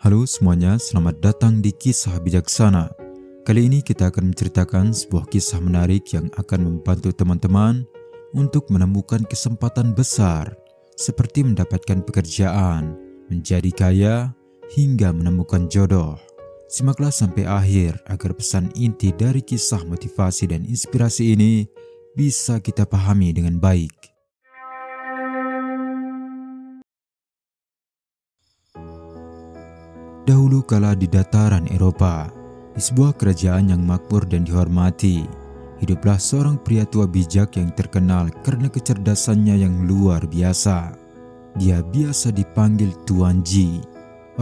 Halo semuanya, selamat datang di Kisah Bijaksana. Kali ini kita akan menceritakan sebuah kisah menarik yang akan membantu teman-teman untuk menemukan kesempatan besar, seperti mendapatkan pekerjaan, menjadi kaya, hingga menemukan jodoh. Simaklah sampai akhir agar pesan inti dari kisah motivasi dan inspirasi ini bisa kita pahami dengan baik. Dahulu kala di dataran Eropa, di sebuah kerajaan yang makmur dan dihormati, hiduplah seorang pria tua bijak yang terkenal karena kecerdasannya yang luar biasa. Dia biasa dipanggil Tuan Ji.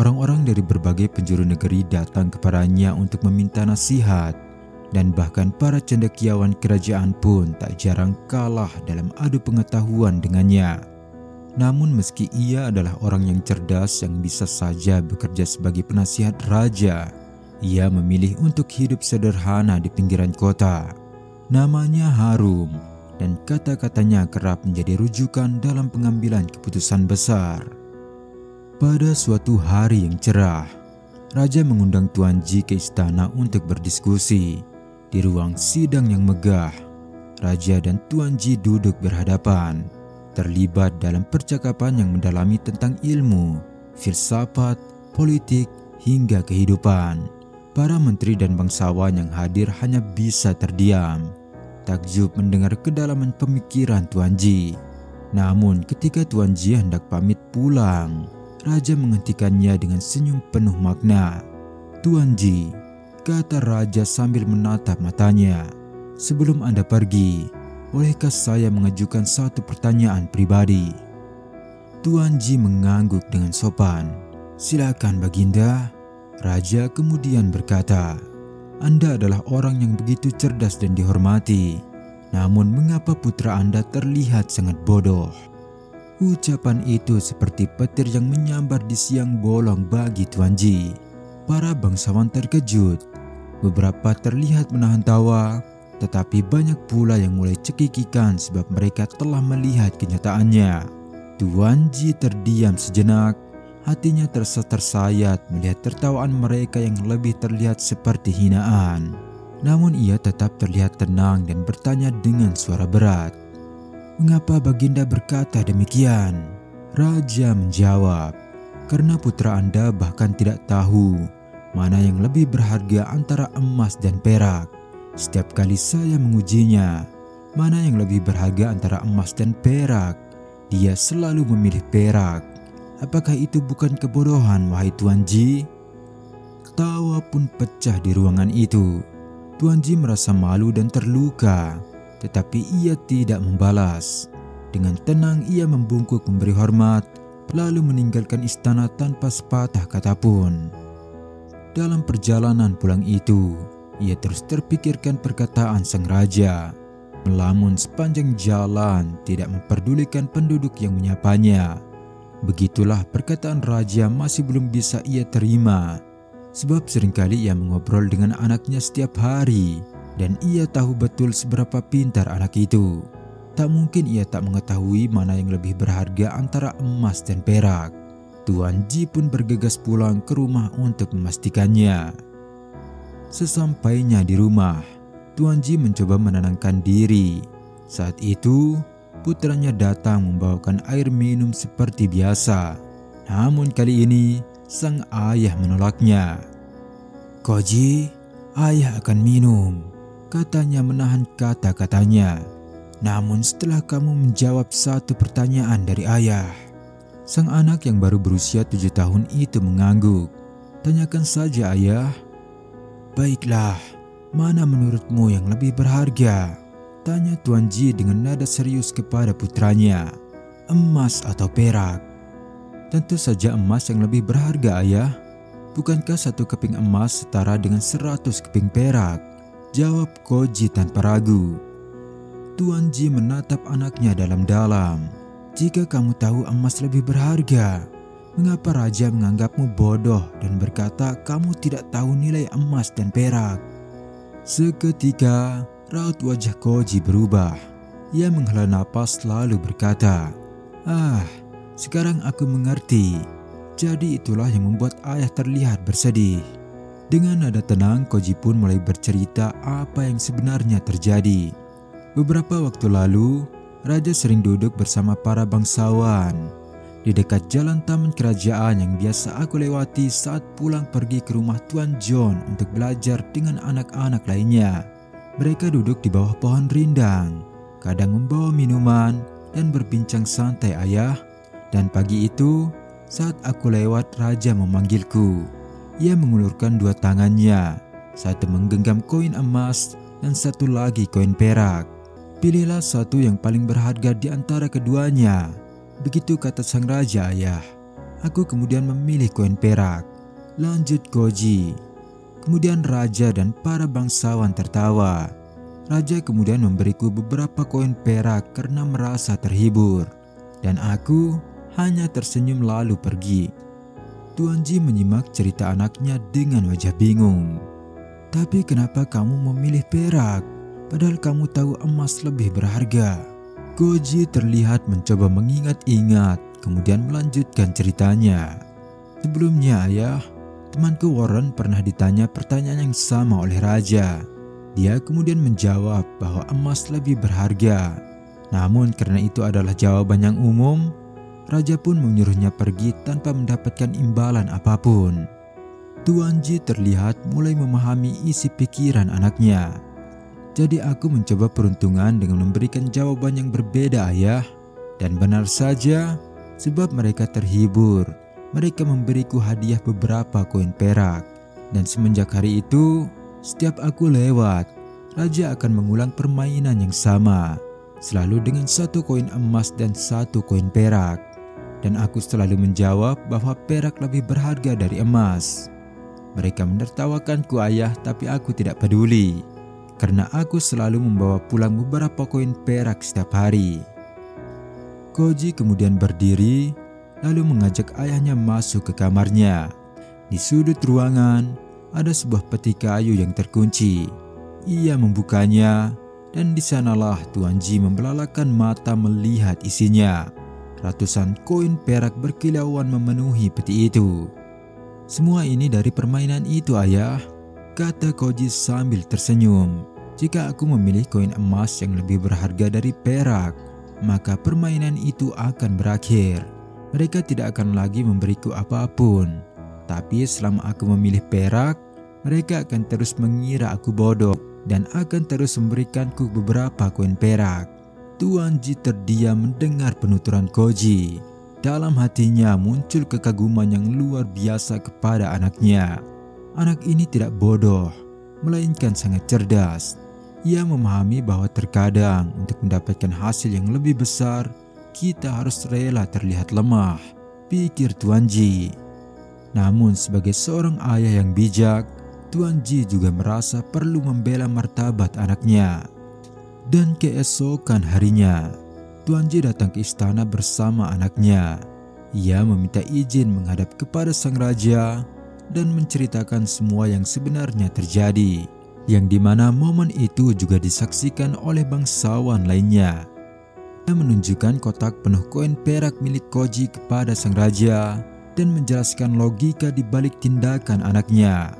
Orang-orang dari berbagai penjuru negeri datang kepadanya untuk meminta nasihat, dan bahkan para cendekiawan kerajaan pun tak jarang kalah dalam adu pengetahuan dengannya. Namun meski ia adalah orang yang cerdas yang bisa saja bekerja sebagai penasihat raja, ia memilih untuk hidup sederhana di pinggiran kota. Namanya harum dan kata-katanya kerap menjadi rujukan dalam pengambilan keputusan besar. Pada suatu hari yang cerah, raja mengundang Tuan Ji ke istana untuk berdiskusi. Di ruang sidang yang megah, raja dan Tuan Ji duduk berhadapan, terlibat dalam percakapan yang mendalami tentang ilmu, filsafat, politik, hingga kehidupan. Para menteri dan bangsawan yang hadir hanya bisa terdiam, takjub mendengar kedalaman pemikiran Tuan Ji. Namun ketika Tuan Ji hendak pamit pulang, raja menghentikannya dengan senyum penuh makna. "Tuan Ji," kata raja sambil menatap matanya, "sebelum Anda pergi, bolehkah saya mengajukan satu pertanyaan pribadi?" Tuan Ji mengangguk dengan sopan. "Silakan Baginda." Raja kemudian berkata, "Anda adalah orang yang begitu cerdas dan dihormati. Namun mengapa putra Anda terlihat sangat bodoh?" Ucapan itu seperti petir yang menyambar di siang bolong bagi Tuan Ji. Para bangsawan terkejut. Beberapa terlihat menahan tawa, tetapi banyak pula yang mulai cekikikan sebab mereka telah melihat kenyataannya. Tuan Ji terdiam sejenak, hatinya terasa tersayat melihat tertawaan mereka yang lebih terlihat seperti hinaan. Namun ia tetap terlihat tenang dan bertanya dengan suara berat, "Mengapa Baginda berkata demikian?" Raja menjawab, "Karena putra Anda bahkan tidak tahu mana yang lebih berharga antara emas dan perak. Setiap kali saya mengujinya, mana yang lebih berharga antara emas dan perak, dia selalu memilih perak. Apakah itu bukan kebodohan, wahai Tuan Ji?" Tawa pun pecah di ruangan itu. Tuan Ji merasa malu dan terluka, tetapi ia tidak membalas. Dengan tenang ia membungkuk memberi hormat, lalu meninggalkan istana tanpa sepatah kata pun. Dalam perjalanan pulang itu, ia terus terpikirkan perkataan sang raja. Melamun sepanjang jalan, tidak memperdulikan penduduk yang menyapanya. Begitulah perkataan raja masih belum bisa ia terima, sebab seringkali ia mengobrol dengan anaknya setiap hari, dan ia tahu betul seberapa pintar anak itu. Tak mungkin ia tak mengetahui mana yang lebih berharga antara emas dan perak. Tuan Ji pun bergegas pulang ke rumah untuk memastikannya. Sesampainya di rumah, Tuan Ji mencoba menenangkan diri. Saat itu, putranya datang membawakan air minum seperti biasa. Namun kali ini, sang ayah menolaknya. "Koji, ayah akan minum," katanya menahan kata-katanya. "Namun setelah kamu menjawab satu pertanyaan dari ayah." Sang anak yang baru berusia 7 tahun itu mengangguk. "Tanyakan saja ayah." "Baiklah, mana menurutmu yang lebih berharga?" tanya Tuan Ji dengan nada serius kepada putranya. "Emas atau perak?" "Tentu saja emas yang lebih berharga ayah. Bukankah satu keping emas setara dengan 100 keping perak?" jawab Koji tanpa ragu. Tuan Ji menatap anaknya dalam-dalam. "Jika kamu tahu emas lebih berharga, mengapa raja menganggapmu bodoh dan berkata kamu tidak tahu nilai emas dan perak?" Seketika raut wajah Koji berubah. Ia menghela napas lalu berkata, "Sekarang aku mengerti. Jadi itulah yang membuat ayah terlihat bersedih. Dengan nada tenang, Koji pun mulai bercerita apa yang sebenarnya terjadi. Beberapa waktu lalu, Raja sering duduk bersama para bangsawan di dekat jalan taman kerajaan yang biasa aku lewati saat pulang pergi ke rumah Tuan John untuk belajar dengan anak-anak lainnya. Mereka duduk di bawah pohon rindang, kadang membawa minuman dan berbincang santai ayah. Dan pagi itu, saat aku lewat, Raja memanggilku. Ia mengulurkan dua tangannya, satu menggenggam koin emas dan satu lagi koin perak. Pilihlah satu yang paling berharga di antara keduanya. Begitu kata sang raja ayah. Aku kemudian memilih koin perak. Lanjut Koji. Kemudian raja dan para bangsawan tertawa. Raja kemudian memberiku beberapa koin perak karena merasa terhibur. Dan aku hanya tersenyum lalu pergi. Tuan Ji menyimak cerita anaknya dengan wajah bingung. Tapi kenapa kamu memilih perak? Padahal kamu tahu emas lebih berharga. Koji terlihat mencoba mengingat-ingat, kemudian melanjutkan ceritanya. Sebelumnya ayah, temanku Warren pernah ditanya pertanyaan yang sama oleh raja. Dia kemudian menjawab bahwa emas lebih berharga. Namun karena itu adalah jawaban yang umum, raja pun menyuruhnya pergi tanpa mendapatkan imbalan apapun. Tuan Ji terlihat mulai memahami isi pikiran anaknya. Jadi aku mencoba peruntungan dengan memberikan jawaban yang berbeda ayah. Dan benar saja, sebab mereka terhibur, mereka memberiku hadiah beberapa koin perak. Dan semenjak hari itu, setiap aku lewat, raja akan mengulang permainan yang sama, selalu dengan satu koin emas dan satu koin perak. Dan aku selalu menjawab bahwa perak lebih berharga dari emas. Mereka menertawakanku ayah, tapi aku tidak peduli. Karena aku selalu membawa pulang beberapa koin perak setiap hari. Koji kemudian berdiri, lalu mengajak ayahnya masuk ke kamarnya. Di sudut ruangan, ada sebuah peti kayu yang terkunci. Ia membukanya, dan di sanalah Tuan Ji membelalakan mata melihat isinya. Ratusan koin perak berkilauan memenuhi peti itu. Semua ini dari permainan itu ayah, kata Koji sambil tersenyum. Jika aku memilih koin emas yang lebih berharga dari perak, maka permainan itu akan berakhir. Mereka tidak akan lagi memberiku apapun. Tapi selama aku memilih perak, mereka akan terus mengira aku bodoh dan akan terus memberikanku beberapa koin perak. Tuan Ji terdiam mendengar penuturan Koji. Dalam hatinya muncul kekaguman yang luar biasa kepada anaknya. Anak ini tidak bodoh, melainkan sangat cerdas. Ia memahami bahwa terkadang untuk mendapatkan hasil yang lebih besar, kita harus rela terlihat lemah, pikir Tuan Ji. Namun sebagai seorang ayah yang bijak, Tuan Ji juga merasa perlu membela martabat anaknya. Dan keesokan harinya, Tuan Ji datang ke istana bersama anaknya. Ia meminta izin menghadap kepada sang raja dan menceritakan semua yang sebenarnya terjadi, yang dimana momen itu juga disaksikan oleh bangsawan lainnya. Ia menunjukkan kotak penuh koin perak milik Koji kepada sang raja dan menjelaskan logika di balik tindakan anaknya,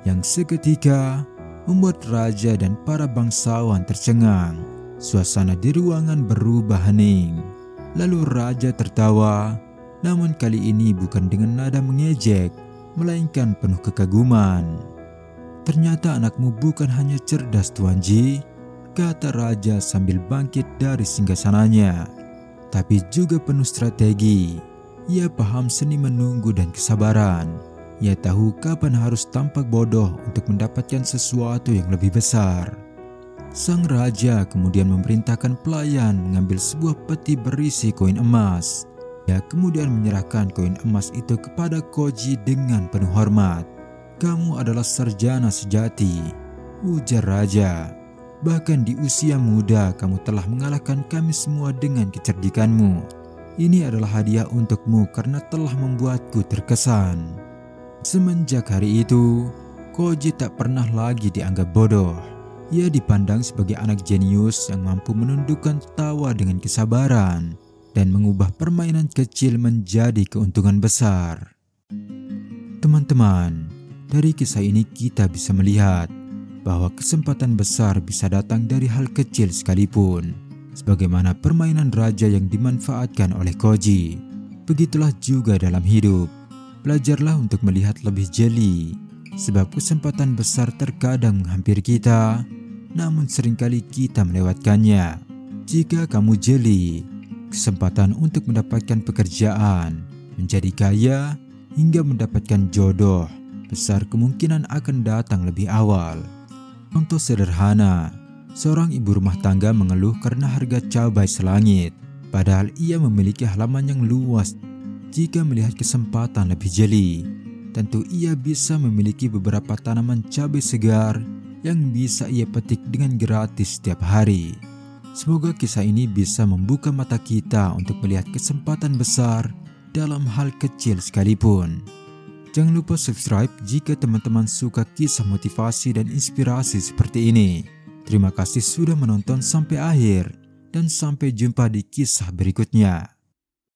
yang seketika membuat raja dan para bangsawan tercengang. Suasana di ruangan berubah hening. Lalu raja tertawa, namun kali ini bukan dengan nada mengejek, melainkan penuh kekaguman. Ternyata anakmu bukan hanya cerdas Tuan Ji, kata raja sambil bangkit dari singgasananya, tapi juga penuh strategi. Ia paham seni menunggu dan kesabaran. Ia tahu kapan harus tampak bodoh untuk mendapatkan sesuatu yang lebih besar. Sang raja kemudian memerintahkan pelayan mengambil sebuah peti berisi koin emas. Ia kemudian menyerahkan koin emas itu kepada Koji dengan penuh hormat. Kamu adalah sarjana sejati, ujar raja. Bahkan di usia muda kamu telah mengalahkan kami semua dengan kecerdikanmu. Ini adalah hadiah untukmu karena telah membuatku terkesan. Semenjak hari itu, Koji tak pernah lagi dianggap bodoh. Ia dipandang sebagai anak jenius yang mampu menundukkan tawa dengan kesabaran. dan mengubah permainan kecil menjadi keuntungan besar. Teman-teman, dari kisah ini kita bisa melihat bahwa kesempatan besar bisa datang dari hal kecil sekalipun. Sebagaimana permainan raja yang dimanfaatkan oleh Koji, begitulah juga dalam hidup. Belajarlah untuk melihat lebih jeli, sebab kesempatan besar terkadang menghampiri kita, namun seringkali kita melewatkannya. Jika kamu jeli, kesempatan untuk mendapatkan pekerjaan, menjadi kaya, hingga mendapatkan jodoh besar kemungkinan akan datang lebih awal. Contoh sederhana, seorang ibu rumah tangga mengeluh karena harga cabai selangit, padahal ia memiliki halaman yang luas. Jika melihat kesempatan lebih jeli, tentu ia bisa memiliki beberapa tanaman cabai segar yang bisa ia petik dengan gratis setiap hari. Semoga kisah ini bisa membuka mata kita untuk melihat kesempatan besar dalam hal kecil sekalipun. Jangan lupa subscribe jika teman-teman suka kisah motivasi dan inspirasi seperti ini. Terima kasih sudah menonton sampai akhir, dan sampai jumpa di kisah berikutnya.